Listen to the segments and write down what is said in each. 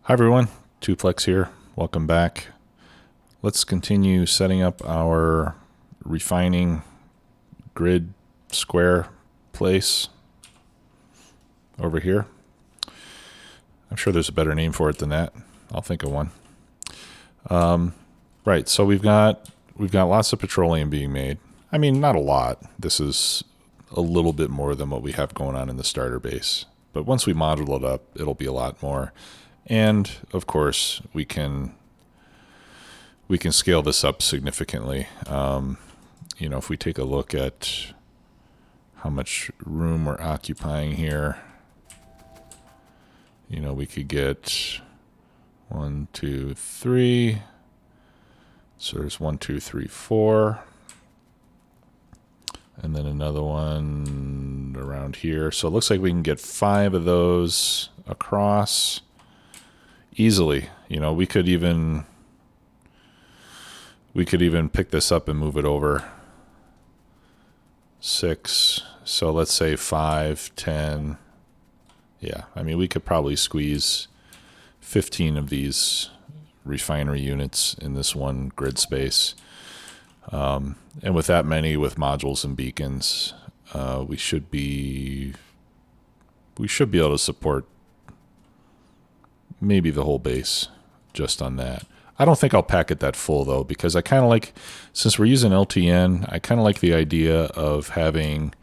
Hi everyone, Tuplex here. Welcome back. Let's continue setting up our refining grid square place over here. I'm sure there's a better name for it than that. I'll think of one. Right, so we've got lots of petroleum being made. I mean, not a lot. This is a little bit more than what we have going on in the starter base. But once we module it up, it'll be a lot more. And of course, we can scale this up significantly. If we take a look at how much room we're occupying here, we could get 1, 2, 3. So there's 1, 2, 3, 4. And then another one around here. So it looks like we can get 5 of those across easily. We could even pick this up and move it over 6. So let's say 5, 10. Yeah, I mean, we could probably squeeze 15 of these refinery units in this one grid space. And with that many, with modules and beacons, we should be able to support maybe the whole base just on that. I don't think I'll pack it that full though, because I kind of like, since we're using LTN, I kind of like the idea of having,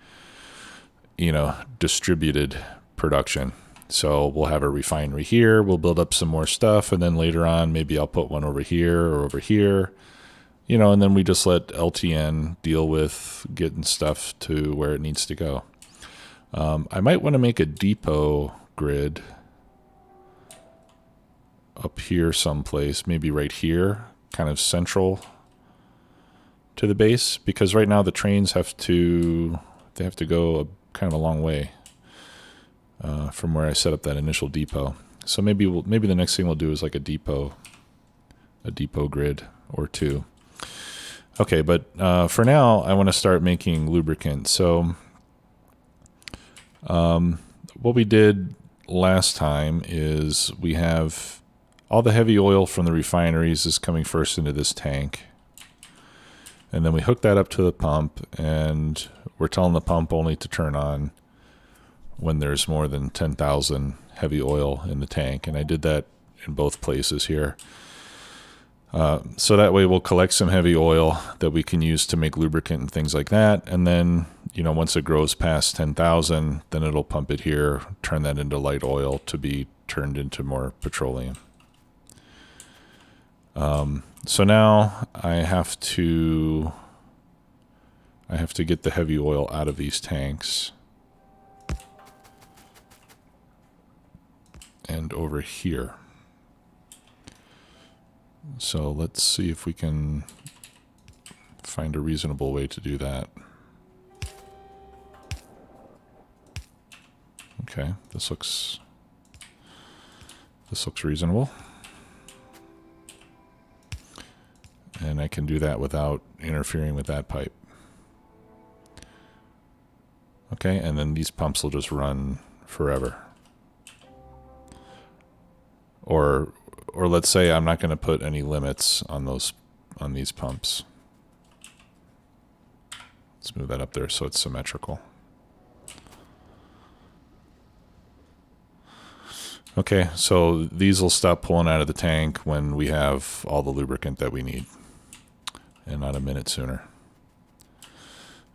distributed production. So we'll have a refinery here, we'll build up some more stuff, and then later on, maybe I'll put one over here or over here, and then we just let LTN deal with getting stuff to where it needs to go. I might want to make a depot grid up here someplace, maybe right here, kind of central to the base, because right now the trains have to go kind of a long way from where I set up that initial depot. So maybe the next thing we'll do is like a depot grid or 2. Okay, but for now I want to start making lubricant. So what we did last time is we have all the heavy oil from the refineries is coming first into this tank. And then we hook that up to the pump, and we're telling the pump only to turn on when there's more than 10,000 heavy oil in the tank. And I did that in both places here. So that way we'll collect some heavy oil that we can use to make lubricant and things like that. And then, once it grows past 10,000, then it'll pump it here, turn that into light oil to be turned into more petroleum. So now I have to get the heavy oil out of these tanks and over here. So let's see if we can find a reasonable way to do that. Okay, this looks reasonable. And I can do that without interfering with that pipe. Okay, and then these pumps will just run forever. Or let's say I'm not going to put any limits on these pumps. Let's move that up there so it's symmetrical. Okay, so these will stop pulling out of the tank when we have all the lubricant that we need, and not a minute sooner.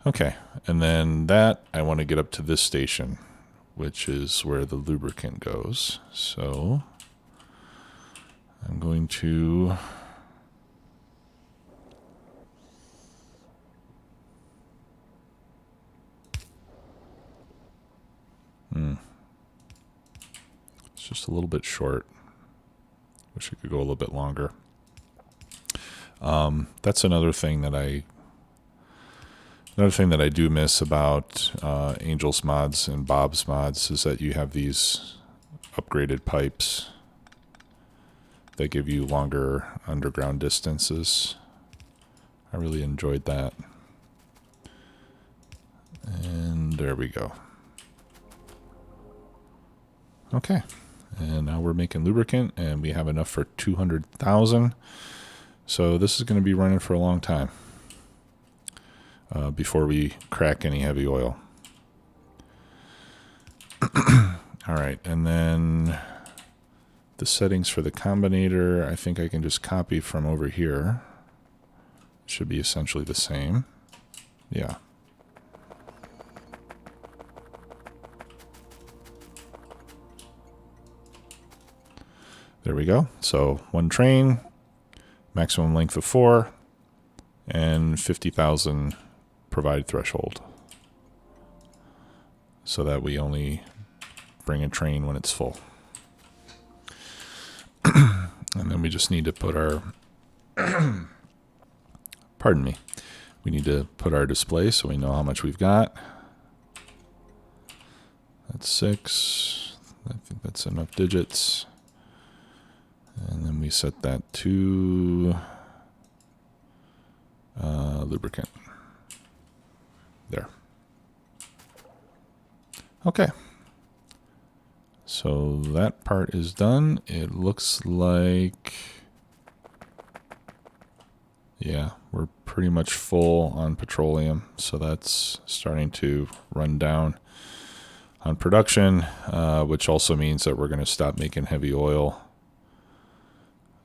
Okay, and then that I want to get up to this station, which is where the lubricant goes. So I'm going to it's just a little bit short. Wish it could go a little bit longer. That's another thing that I do miss about Angel's mods and Bob's mods is that you have these upgraded pipes that give you longer underground distances. I really enjoyed that. And there we go. Okay, And now we're making lubricant, and we have enough for 200,000. So this is going to be running for a long time before we crack any heavy oil. All right, and then the settings for the combinator, I think I can just copy from over here. Should be essentially the same. Yeah. There we go. So one train, maximum length of 4, and 50,000 provide threshold. So that we only bring a train when it's full. And then we just need to put our, pardon me, we need to put our display so we know how much we've got. That's 6. I think that's enough digits. And then we set that to lubricant. There. Okay. So that part is done. It looks like, yeah, we're pretty much full on petroleum. So that's starting to run down on production, which also means that we're going to stop making heavy oil.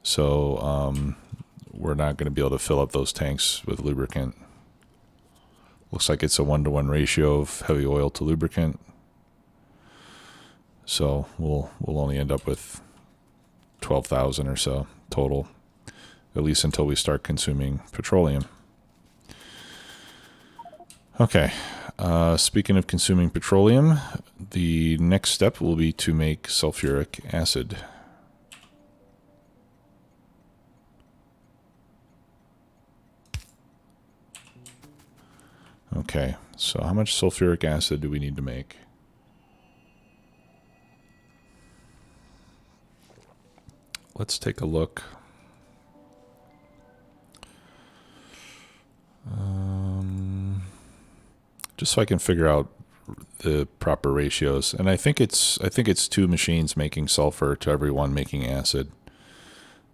So we're not going to be able to fill up those tanks with lubricant. Looks like it's a 1-to-1 ratio of heavy oil to lubricant. So we'll only end up with 12,000 or so total, at least until we start consuming petroleum. Okay, speaking of consuming petroleum, the next step will be to make sulfuric acid. Okay, so how much sulfuric acid do we need to make? Let's take a look. Just so I can figure out the proper ratios. And I think it's 2 machines making sulfur to every 1 making acid.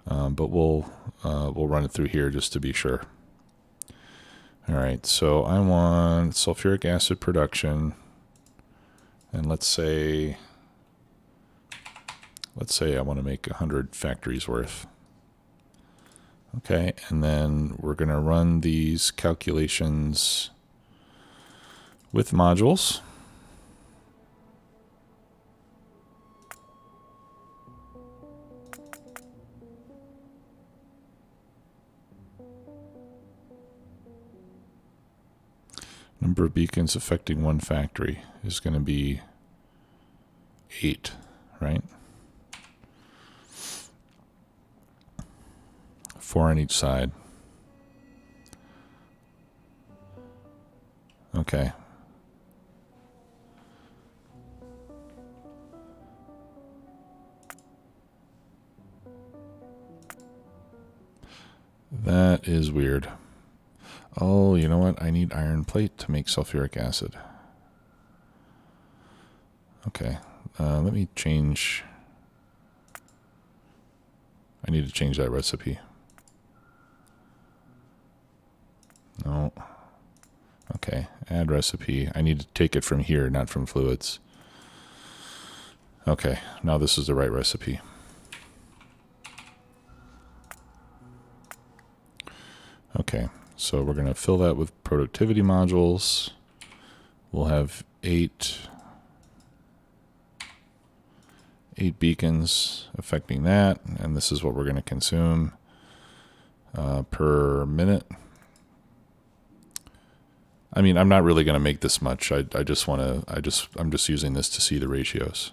But we'll run it through here just to be sure. All right, so I want sulfuric acid production, and let's say I want to make 100 factories worth. Okay, and then we're going to run these calculations with modules. Number of beacons affecting 1 factory is going to be 8, right? 4 on each side. Okay. That is weird. Oh, you know what? I need iron plate to make sulfuric acid. Okay. Let me change. I need to change that recipe. No. Okay. Add recipe. I need to take it from here, not from fluids. Okay. Now this is the right recipe. Okay. So we're going to fill that with productivity modules. We'll have 8 beacons affecting that, and this is what we're going to consume per minute. I mean, I'm not really going to make this much. I'm just using this to see the ratios.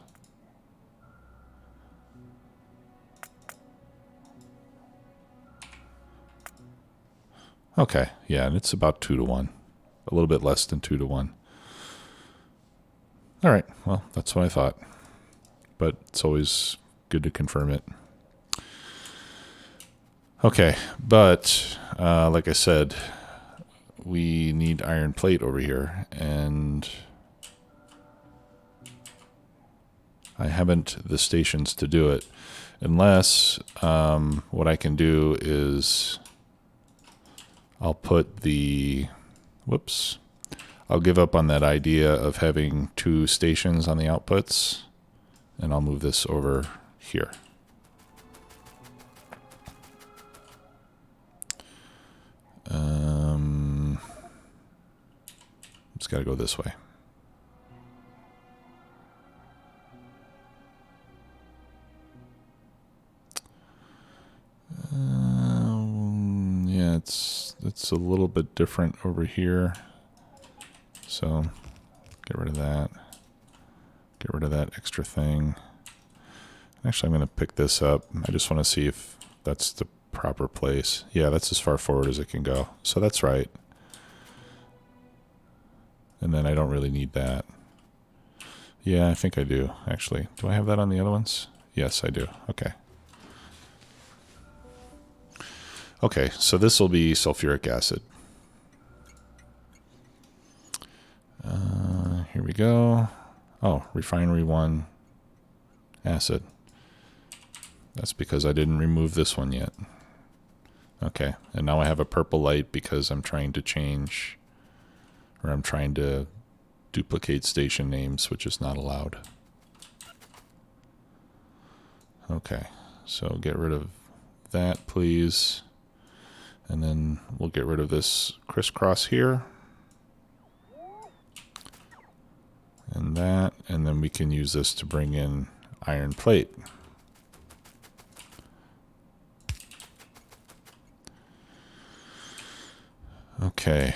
Okay, yeah, and it's about 2 to 1. A little bit less than 2 to 1. All right, well, that's what I thought. But it's always good to confirm it. Okay, but like I said, we need iron plate over here, and I haven't the stations to do it. Unless what I can do is I'll put the, whoops, I'll give up on that idea of having 2 stations on the outputs, and I'll move this over here. It's got to go this way. Yeah, it's a little bit different over here. So get rid of that. Get rid of that extra thing. Actually, I'm going to pick this up. I just want to see if that's the proper place. Yeah, that's as far forward as it can go. So that's right. And then I don't really need that. Yeah, I think I do, actually. Do I have that on the other ones? Yes, I do. Okay. Okay, so this will be sulfuric acid. Here we go. Oh, refinery 1 acid. That's because I didn't remove this one yet. Okay, and now I have a purple light because I'm trying to change, or I'm trying to duplicate station names, which is not allowed. Okay, so get rid of that, please. And then we'll get rid of this crisscross here. And that, and then we can use this to bring in iron plate. Okay.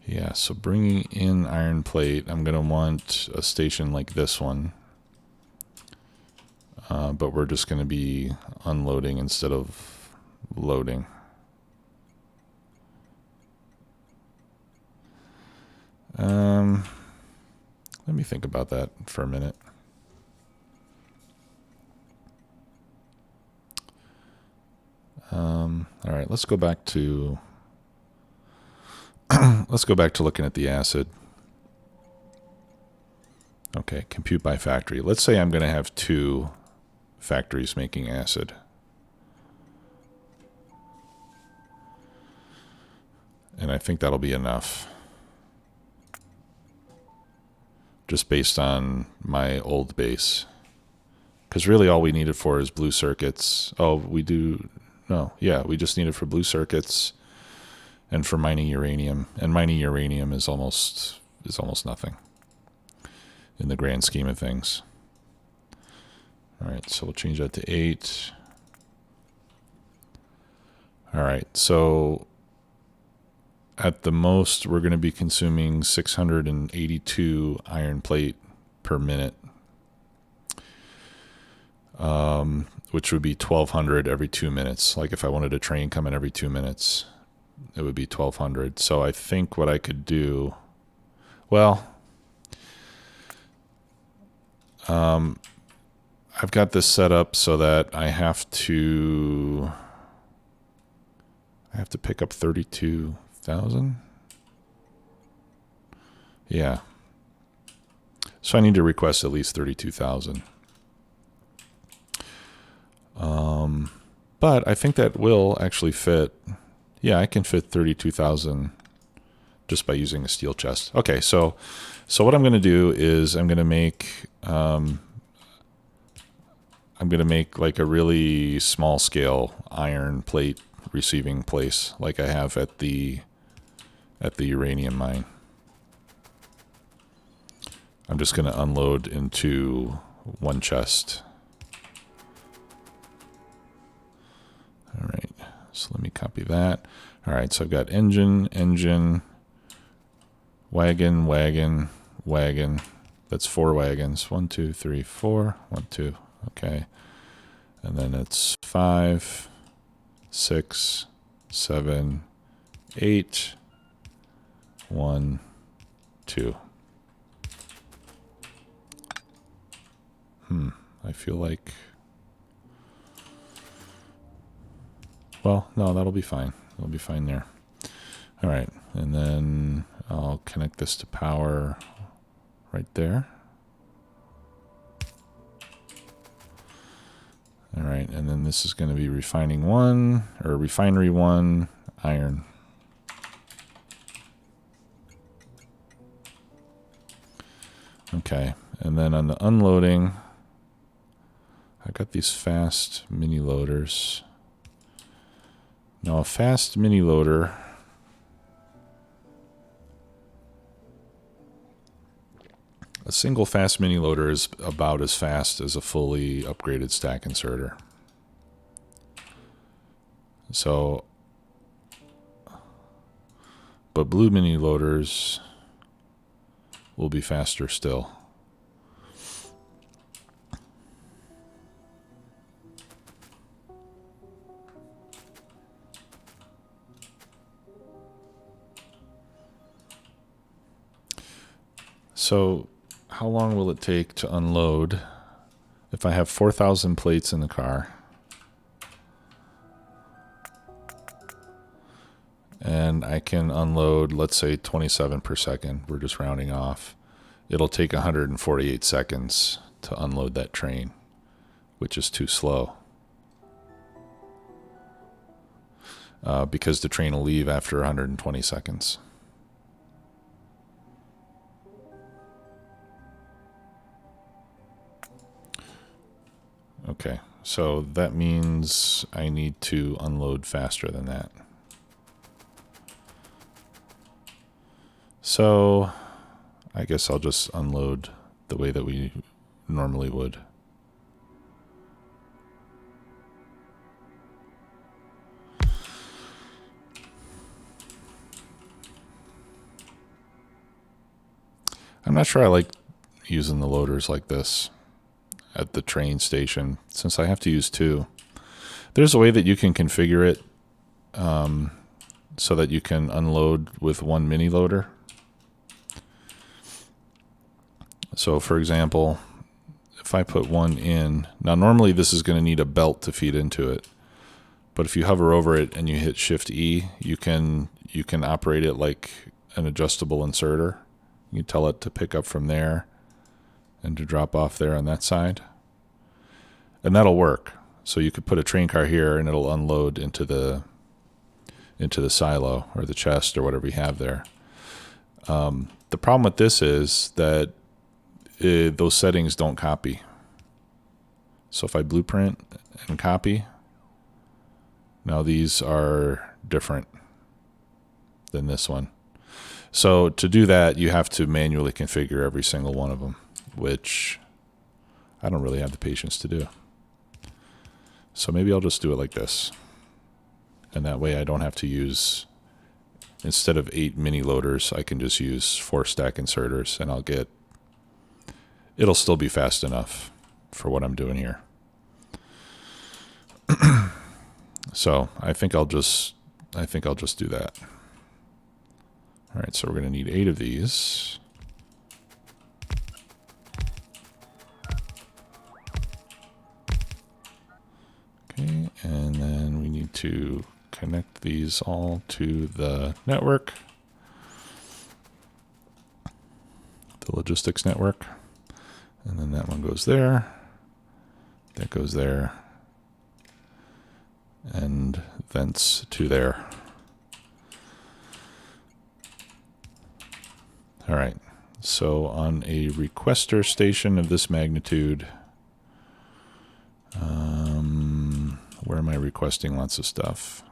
Yeah, so bringing in iron plate, I'm going to want a station like this one. But we're just going to be unloading instead of loading. Let me think about that for a minute. All right, let's go back to looking at the acid. Okay, compute by factory. Let's say I'm going to have 2 factories making acid. And I think that'll be enough. Just based on my old base. Because really all we need it for is blue circuits. Oh, we do... No, yeah, we just need it for blue circuits and for mining uranium. And mining uranium is almost nothing in the grand scheme of things. All right, so we'll change that to 8. All right, so at the most, we're going to be consuming 682 iron plate per minute, which would be 1,200 every 2 minutes. Like if I wanted a train coming every 2 minutes, it would be 1,200. So I think what I could do, well, I've got this set up so that I have to pick up 32,000. Yeah. So I need to request at least 32,000. But I think that will actually fit. Yeah, I can fit 32,000 just by using a steel chest. Okay, so what I'm going to do is I'm going to make like a really small scale iron plate receiving place like I have at the uranium mine. I'm just going to unload into 1 chest. All right, so let me copy that. All right, so I've got engine, wagon, wagon. That's 4 wagons. 1, 2, 3, 4. 1, 2. Okay. And then it's 5, 6, 7, 8. 1, 2. I feel like... Well, no, that'll be fine. It'll be fine there. All right, and then I'll connect this to power right there. All right, and then this is going to be refining 1, or refinery 1, iron. Okay, and then on the unloading, I've got these fast mini loaders. Now a fast mini loader a single fast mini loader is about as fast as a fully upgraded stack inserter. So, but blue mini loaders will be faster still. So how long will it take to unload if I have 4,000 plates in the car? And I can unload, let's say 27 per second. We're just rounding off. It'll take 148 seconds to unload that train, which is too slow. Because the train will leave after 120 seconds. Okay, so that means I need to unload faster than that. So I guess I'll just unload the way that we normally would. I'm not sure I like using the loaders like this at the train station, since I have to use 2. There's a way that you can configure it so that you can unload with 1 mini loader. So for example, if I put 1 in, now normally this is going to need a belt to feed into it, but if you hover over it and you hit Shift E, you can operate it like an adjustable inserter. You can tell it to pick up from there and to drop off there on that side. And that'll work. So you could put a train car here and it'll unload into the silo or the chest or whatever you have there. The problem with this is that those settings don't copy. So if I blueprint and copy, now these are different than this one. So to do that, you have to manually configure every single one of them, which I don't really have the patience to do. So maybe I'll just do it like this. And that way I don't have to use, instead of 8 mini loaders, I can just use 4 stack inserters and it'll still be fast enough for what I'm doing here. So I think I'll just do that. All right, so we're going to need 8 of these. Okay, and then we need to connect these all to the network, the logistics network. And then that one goes there, that goes there, and thence to there. All right, so on a requester station of this magnitude, where am I requesting lots of stuff?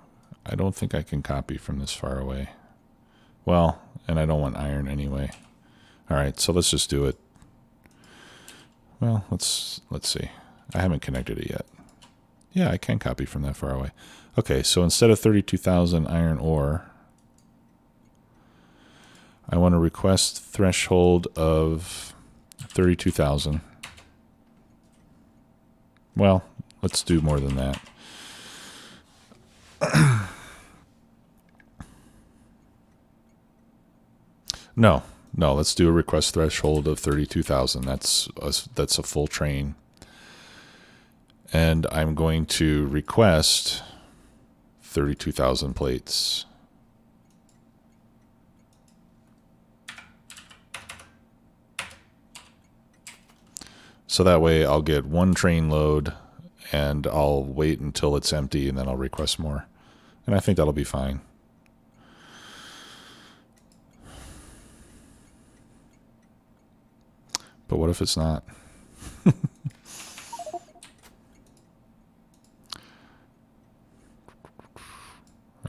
I don't think I can copy from this far away. Well, and I don't want iron anyway. All right, so let's just do it. Well, let's see. I haven't connected it yet. Yeah, I can copy from that far away. Okay, so instead of 32,000 iron ore, I want to request threshold of 32,000. Well, let's do more than that. No, let's do a request threshold of 32,000. That's a full train. And I'm going to request 32,000 plates. So that way I'll get one train load and I'll wait until it's empty and then I'll request more. And I think that'll be fine. But what if it's not?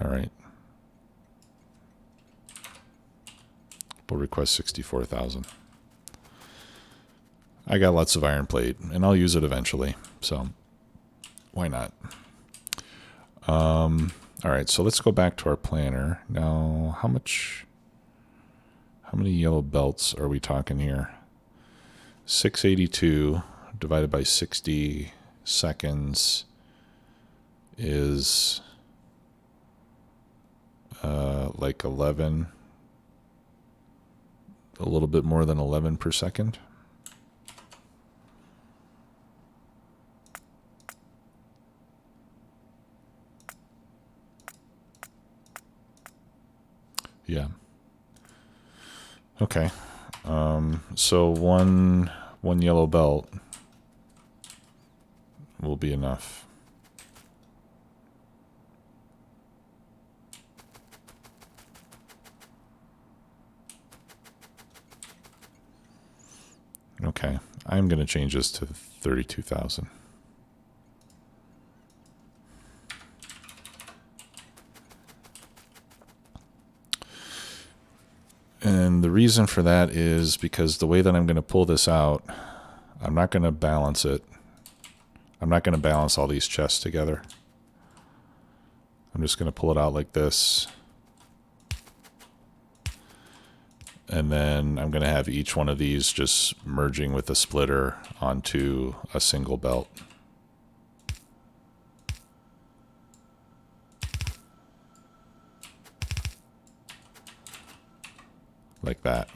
All right. We'll request 64,000. I got lots of iron plate, and I'll use it eventually, so why not? All right, so let's go back to our planner. Now, how many yellow belts are we talking here? 682 divided by 60 seconds is like 11, a little bit more than 11 per second. Yeah. Okay. So one yellow belt will be enough. Okay. I'm going to change this to 32,000. And the reason for that is because the way that I'm going to pull this out, I'm not going to balance it. I'm not going to balance all these chests together. I'm just going to pull it out like this. And then I'm going to have each one of these just merging with a splitter onto a single belt. Like that.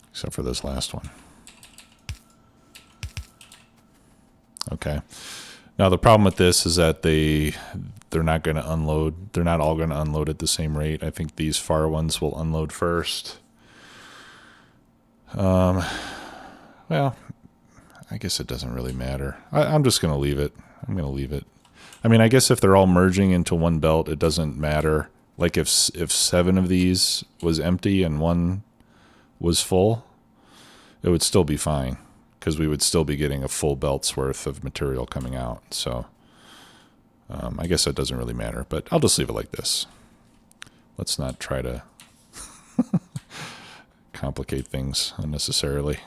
Except for this last one. Okay. Now the problem with this is that they're not going to unload. They're not all going to unload at the same rate. I think these far ones will unload first. Well, I guess it doesn't really matter. I'm just going to leave it. I'm going to leave it. I mean, I guess if they're all merging into one belt, it doesn't matter. Like if 7 of these was empty and 1 was full, it would still be fine because we would still be getting a full belt's worth of material coming out. So I guess that doesn't really matter, but I'll just leave it like this. Let's not try to complicate things unnecessarily.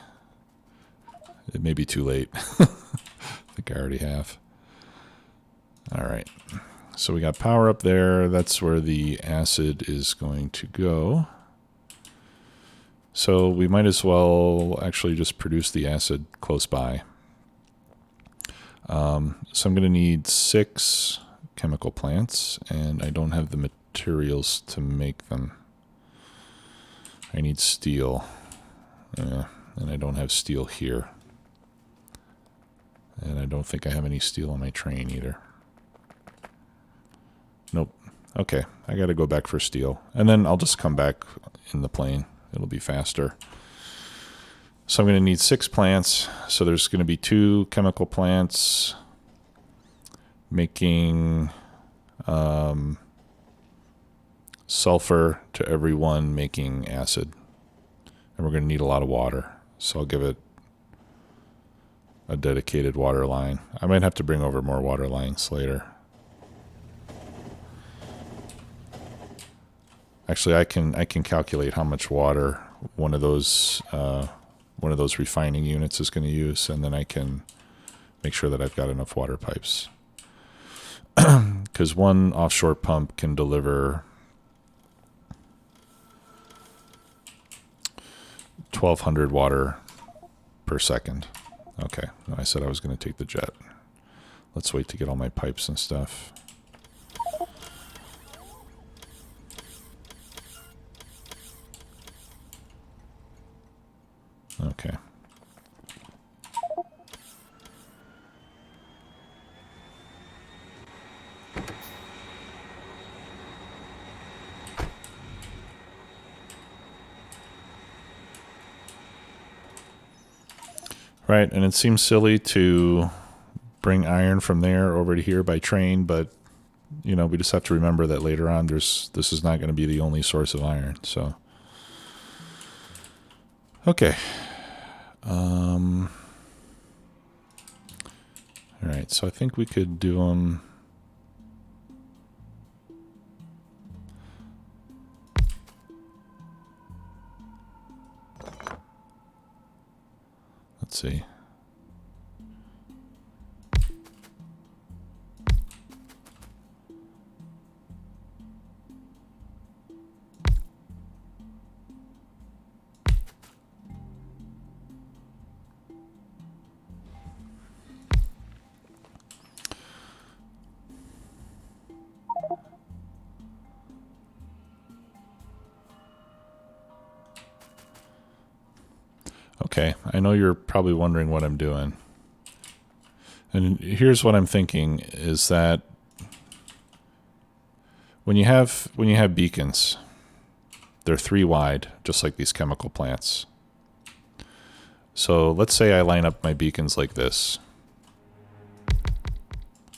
It may be too late. I think I already have. All right. So we got power up there. That's where the acid is going to go. So we might as well actually just produce the acid close by. So I'm going to need 6 chemical plants, and I don't have the materials to make them. I need steel, and I don't have steel here. And I don't think I have any steel on my train either. Nope. Okay, I got to go back for steel. And then I'll just come back in the plane. It'll be faster. So I'm going to need 6 plants. So there's going to be 2 chemical plants making sulfur to every one making acid. And we're going to need a lot of water. So I'll give it a dedicated water line. I might have to bring over more water lines later. Actually, I can calculate how much water one of those refining units is going to use, and then I can make sure that I've got enough water pipes. Because one offshore pump can deliver 1,200 water per second. Okay, I said I was going to take the jet. Let's wait to get all my pipes and stuff. Okay. Right, and it seems silly to bring iron from there over to here by train, but you know, we just have to remember that later on this is not going to be the only source of iron. So okay. All right, so I think we could do them. Let's see. Okay, I know you're probably wondering what I'm doing. And here's what I'm thinking is that when you have beacons, they're 3 wide, just like these chemical plants. So let's say I line up my beacons like this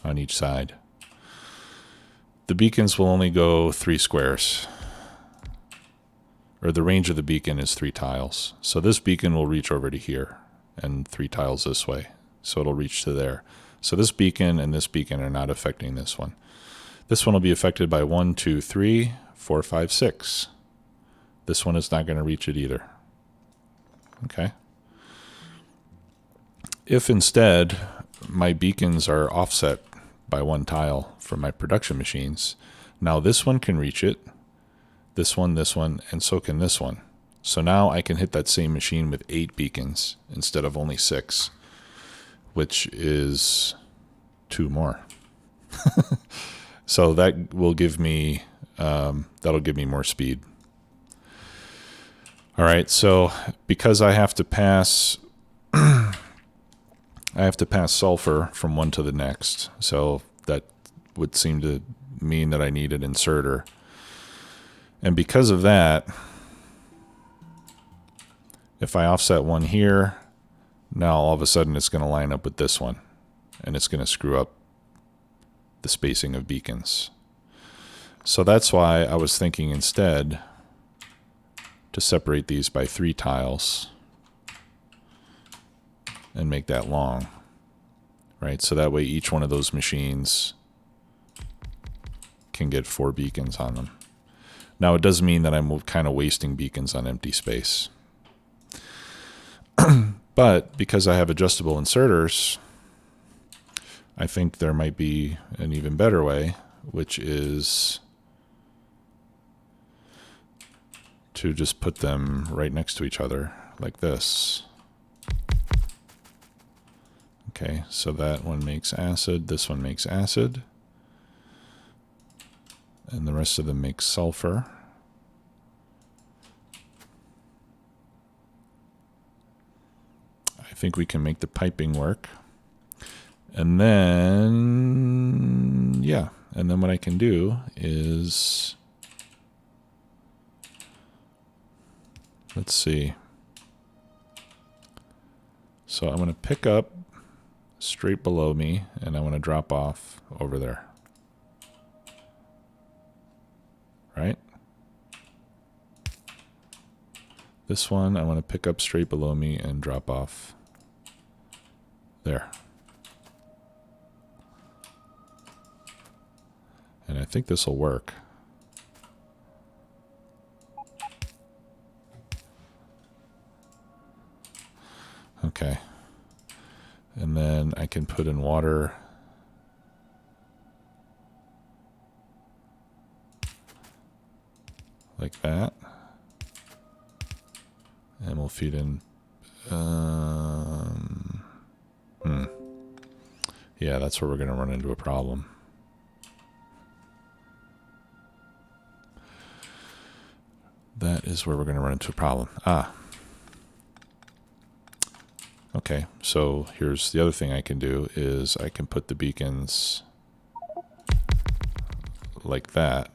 on each side. The beacons will only go 3 squares. Or the range of the beacon is 3 tiles. So this beacon will reach over to here and 3 tiles this way. So it'll reach to there. So this beacon and this beacon are not affecting this one. This one will be affected by 1, 2, 3, 4, 5, 6. This one is not going to reach it either. Okay. If instead my beacons are offset by 1 tile from my production machines, now this one can reach it, this one, and so can this one. So now I can hit that same machine with 8 beacons instead of only 6, which is 2 more. So that will give me that'll give me more speed. All right, so because I have to pass sulfur from one to the next, so that would seem to mean that I need an inserter. And because of that, if I offset one here, now all of a sudden it's going to line up with this one, and it's going to screw up the spacing of beacons. So that's why I was thinking instead to separate these by 3 tiles and make that long, right? So that way each one of those machines can get 4 beacons on them. Now it does mean that I'm kind of wasting beacons on empty space. But because I have adjustable inserters, I think there might be an even better way, which is to just put them right next to each other like this. Okay, so that one makes acid, this one makes acid, and the rest of them make sulfur. I think we can make the piping work. And then, yeah, and then what I can do is, let's see. So I'm going to pick up straight below me, and I want to drop off over there. Right? This one I want to pick up straight below me and drop off there. And I think this will work. Okay. And then I can put in water. Like that. And we'll feed in. Yeah, that's where we're going to run into a problem. That is where we're going to run into a problem. Okay, so here's the other thing I can do is I can put the beacons like that.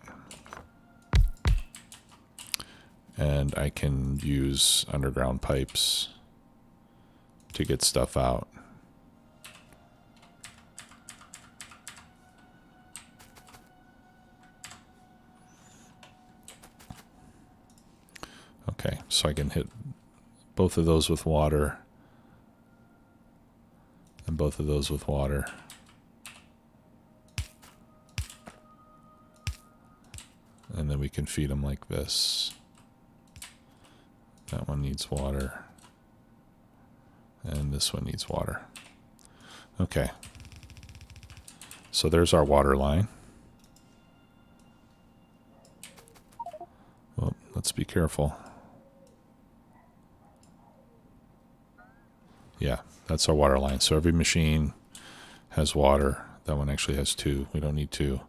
And I can use underground pipes to get stuff out. Okay, so I can hit both of those with water and both of those with water. And then we can feed them like this. That one needs water. And this one needs water. Okay. So there's our water line. Well, let's be careful. Yeah, that's our water line. So every machine has water. That one actually has two. We don't need two.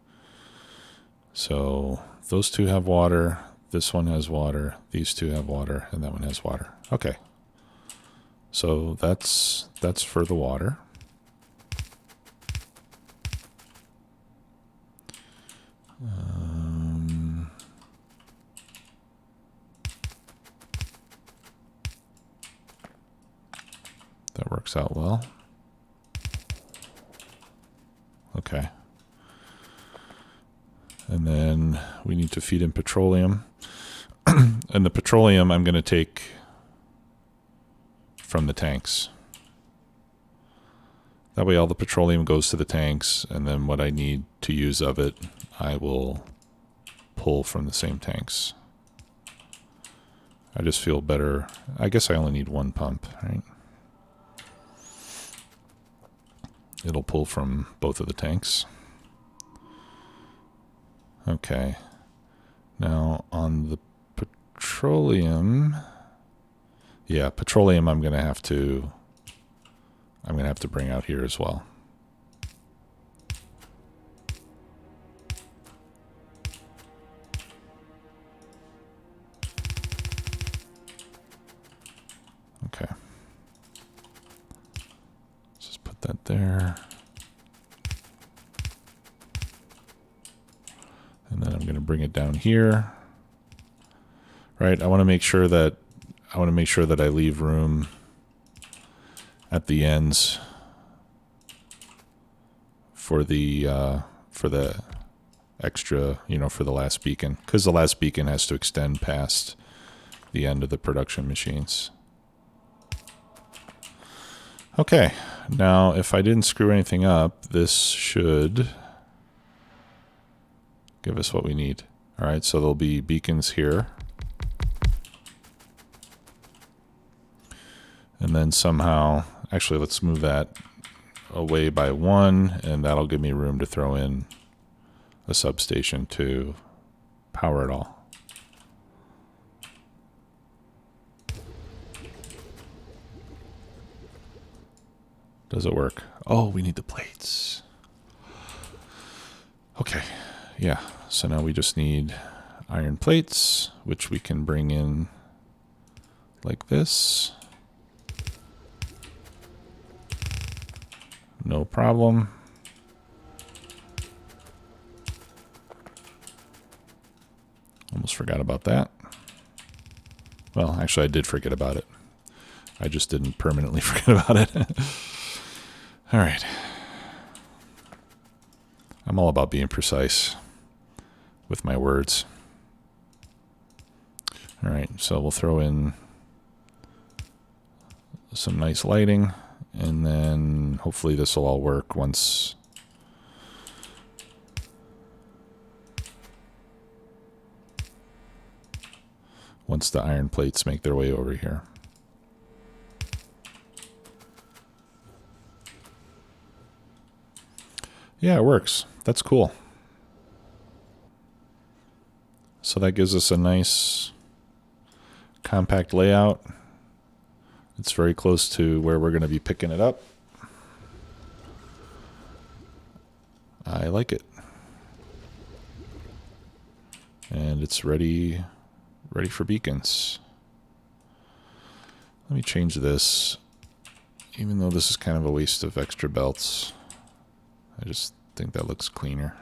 So those two have water. This one has water. These two have water. And that one has water. Okay. So that's for the water. That works out well. Okay. And then we need to feed in petroleum. And the petroleum I'm going to take from the tanks. That way all the petroleum goes to the tanks, and then what I need to use of it, I will pull from the same tanks. I just feel better. I guess I only need one pump, right? It'll pull from both of the tanks. Okay. Now on the petroleum, yeah, petroleum I'm gonna have to bring out here as well. Okay. Let's just put that there. And then I'm going to bring it down here. Right? I want to make sure that I leave room at the ends for the extra, for the last beacon, because the last beacon has to extend past the end of the production machines. Okay, now if I didn't screw anything up, this should give us what we need. All right, so there'll be beacons here. And then somehow, actually let's move that away by one, and that'll give me room to throw in a substation to power it all. Does it work? Oh, we need the plates. Okay, yeah, so now we just need iron plates, which we can bring in like this. No problem. Almost forgot about that. Well, actually, I did forget about it. I just didn't permanently forget about it. All right. I'm all about being precise with my words. All right, so we'll throw in some nice lighting, and then hopefully this will all work once the iron plates make their way over here. Yeah, it works. That's cool. So that gives us a nice compact layout. It's very close to where we're going to be picking it up. I like it. And it's ready for beacons. Let me change this Even though this is kind of a waste of extra belts, I just think that looks cleaner.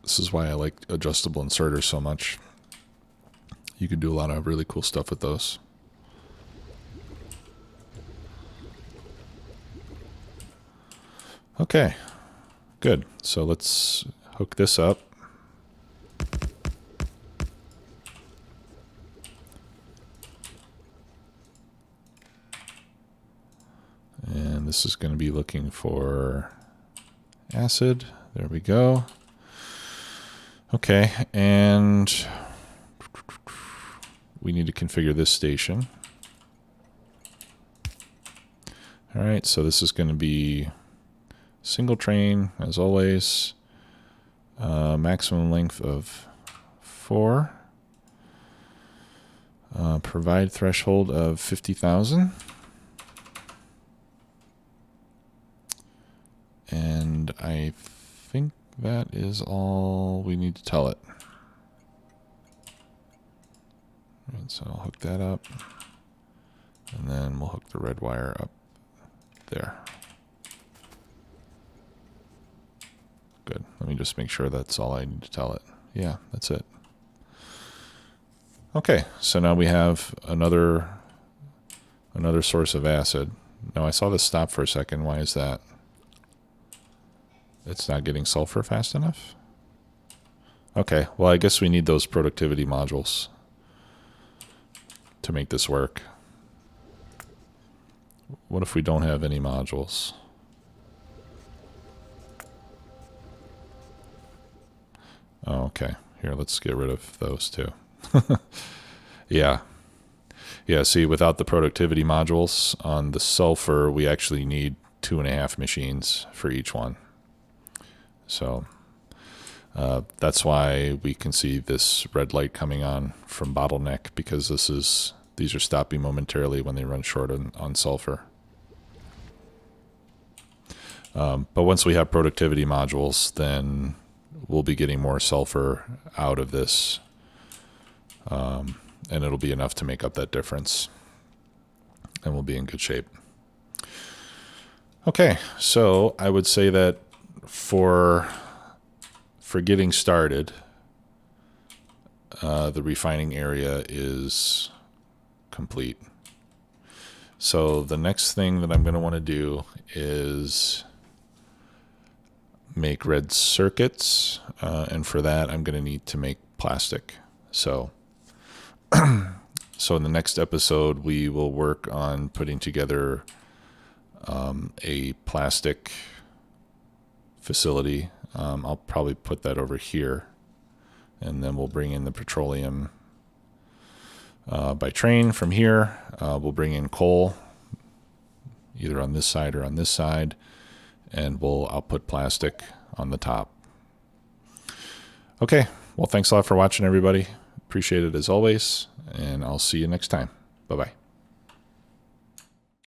This is why I like adjustable inserters so much. You can do a lot of really cool stuff with those. Okay, good. So let's hook this up. And this is going to be looking for acid. There we go. Okay, and we need to configure this station. All right, so this is going to be single train, as always. Maximum length of 4. Provide threshold of 50,000. And I think that is all we need to tell it. And so I'll hook that up. And then we'll hook the red wire up there. Good. Let me just make sure that's all I need to tell it. Yeah, that's it. Okay, so now we have another source of acid. Now I saw this stop for a second. Why is that? It's not getting sulfur fast enough? Okay, well I guess we need those productivity modules to make this work. What if we don't have any modules? Oh, okay. Here, let's get rid of those too. Yeah. Yeah, see, without the productivity modules on the sulfur, we actually need 2.5 machines for each one. So that's why we can see this red light coming on from bottleneck, because these are stopping momentarily when they run short on sulfur. But once we have productivity modules, then we'll be getting more sulfur out of this, and it'll be enough to make up that difference, and we'll be in good shape. Okay, so I would say that for getting started, the refining area is complete. So the next thing that I'm going to want to do is make red circuits, and for that I'm going to need to make plastic. So in the next episode we will work on putting together a plastic facility. I'll probably put that over here, and then we'll bring in the petroleum by train from here. We'll bring in coal either on this side or on this side, and we'll output plastic on the top. Okay, well, thanks a lot for watching, everybody. Appreciate it as always, and I'll see you next time. Bye-bye.